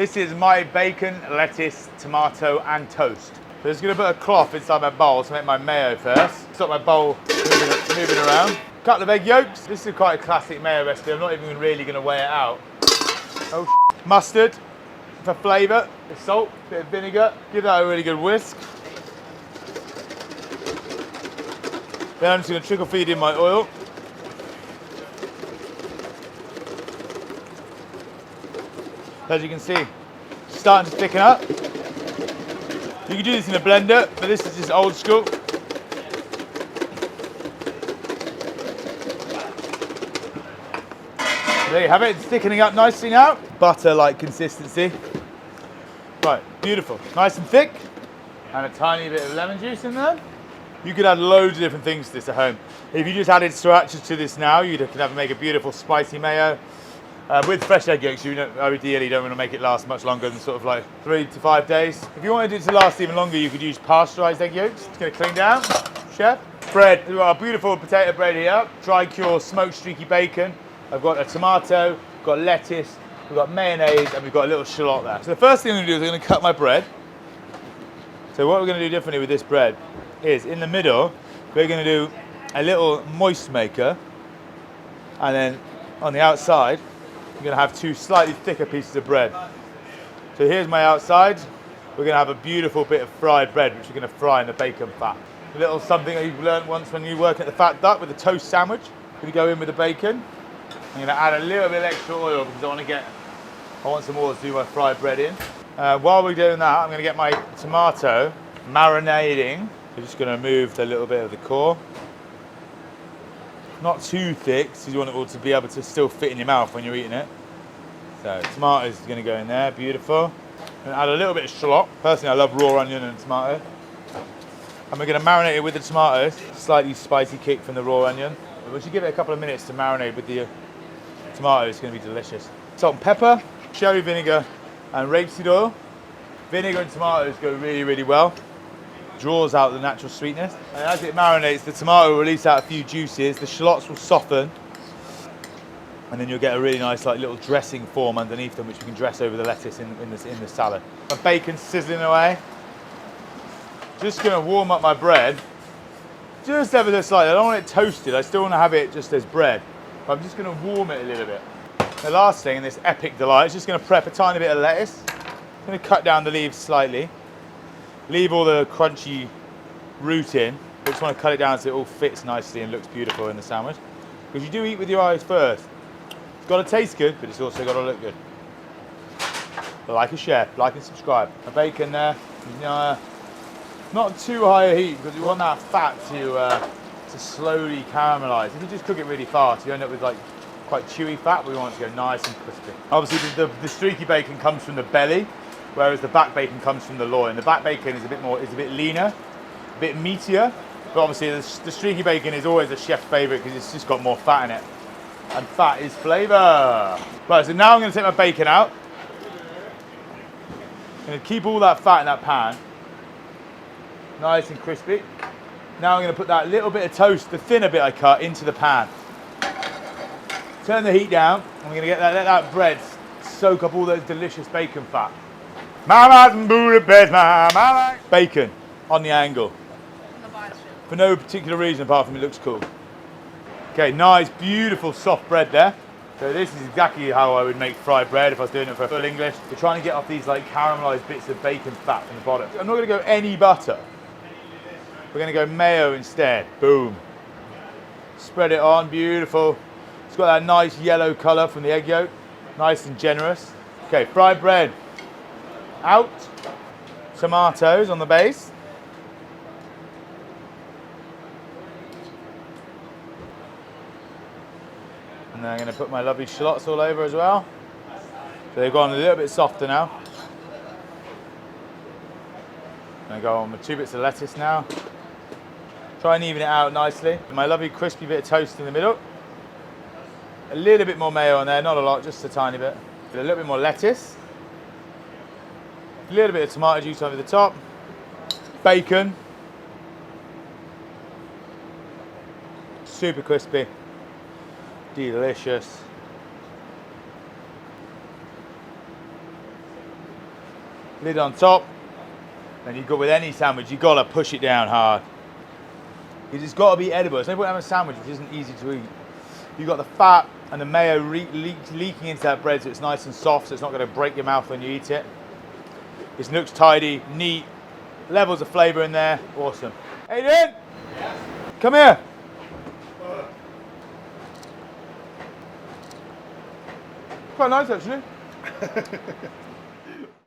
This is my bacon, lettuce, tomato, and toast. So just gonna put a cloth inside my bowl to make my mayo first. Stop my bowl moving around. Couple of egg yolks. This is quite a classic mayo recipe. I'm not even really gonna weigh it out. Oh, mustard for flavour. Bit of salt, bit of vinegar. Give that a really good whisk. Then I'm just gonna trickle feed in my oil. As you can see, it's starting to thicken up. You can do this in a blender, but this is just old school. There you have it, it's thickening up nicely now. Butter-like consistency. Right, beautiful. Nice and thick. And a tiny bit of lemon juice in there. You could add loads of different things to this at home. If you just added sriracha to this now, you could have make a beautiful spicy mayo. With fresh egg yolks, you ideally don't want to make it last much longer than sort of like 3 to 5 days. If you wanted it to last even longer, you could use pasteurized egg yolks. It's going to clean down, chef. Bread, we've got a beautiful potato bread here. Dry cure smoked streaky bacon. I've got a tomato, we've got lettuce, we've got mayonnaise, and we've got a little shallot there. So the first thing I'm going to do is I'm going to cut my bread. So what we're going to do differently with this bread is in the middle, we're going to do a little moist maker. And then on the outside, we're going to have 2 slightly thicker pieces of bread. So here's my outside. We're going to have a beautiful bit of fried bread, which we're going to fry in the bacon fat. A little something that you've learned once when you work at the Fat Duck with a toast sandwich. I'm going to go in with the bacon. I'm going to add a little bit of extra oil because I want some oil to do my fried bread in. While we're doing that, I'm going to get my tomato marinating. We're just going to remove a little bit of the core. Not too thick, so you want it all to be able to still fit in your mouth when you're eating it. So tomatoes is going to go in there, beautiful. And add a little bit of shallot. Personally, I love raw onion and tomato. And we're going to marinate it with the tomatoes. Slightly spicy kick from the raw onion. But once you give it a couple of minutes to marinate with the tomato, it's going to be delicious. Salt and pepper, sherry vinegar, and rapeseed oil. Vinegar and tomatoes go really, really well. Draws out the natural sweetness. And as it marinates, the tomato will release out a few juices, the shallots will soften, and then you'll get a really nice like little dressing form underneath them, which you can dress over the lettuce in the salad. My bacon's sizzling away. Just gonna warm up my bread, just ever so slightly. I don't want it toasted, I still want to have it just as bread, but I'm just gonna warm it a little bit. The last thing in this epic delight is just gonna prep a tiny bit of lettuce. I'm gonna cut down the leaves slightly. Leave all the crunchy root in. I just want to cut it down so it all fits nicely and looks beautiful in the sandwich. Because you do eat with your eyes first. It's got to taste good, but it's also got to look good. Like a chef, like and subscribe. My bacon there, not too high a heat because we want that fat to slowly caramelise. If you just cook it really fast, you end up with like quite chewy fat, but we want it to go nice and crispy. Obviously, the streaky bacon comes from the belly, whereas the back bacon comes from the loin. The back bacon is a bit leaner, a bit meatier, but obviously the streaky bacon is always a chef's favourite because it's just got more fat in it. And fat is flavour. Right, so now I'm going to take my bacon out. I'm going to keep all that fat in that pan, nice and crispy. Now I'm going to put that little bit of toast, the thinner bit I cut, into the pan. Turn the heat down. I'm going to let that bread soak up all those delicious bacon fat. Bacon on the angle. For no particular reason apart from it looks cool. Okay, nice, beautiful soft bread there. So this is exactly how I would make fried bread if I was doing it for full English. We're trying to get off these like caramelized bits of bacon fat from the bottom. I'm not going to go any butter. We're going to go mayo instead. Boom. Spread it on, beautiful. It's got that nice yellow color from the egg yolk. Nice and generous. Okay, fried bread. Out, tomatoes on the base. And then I'm going to put my lovely shallots all over as well. So they've gone a little bit softer now. I'm going to go on with 2 bits of lettuce now. Try and even it out nicely. My lovely crispy bit of toast in the middle. A little bit more mayo on there, not a lot, just a tiny bit. A little bit more lettuce. A little bit of tomato juice over the top, bacon, super crispy, delicious. lid on top. Then you've got with any sandwich, you've got to push it down hard. It's got to be edible. It's no point having a sandwich which isn't easy to eat. You've got the fat and the mayo leaking into that bread so it's nice and soft, so it's not going to break your mouth when you eat it. It looks tidy, neat, levels of flavour in there. Awesome. Aiden! Yes? Come here. Quite nice actually.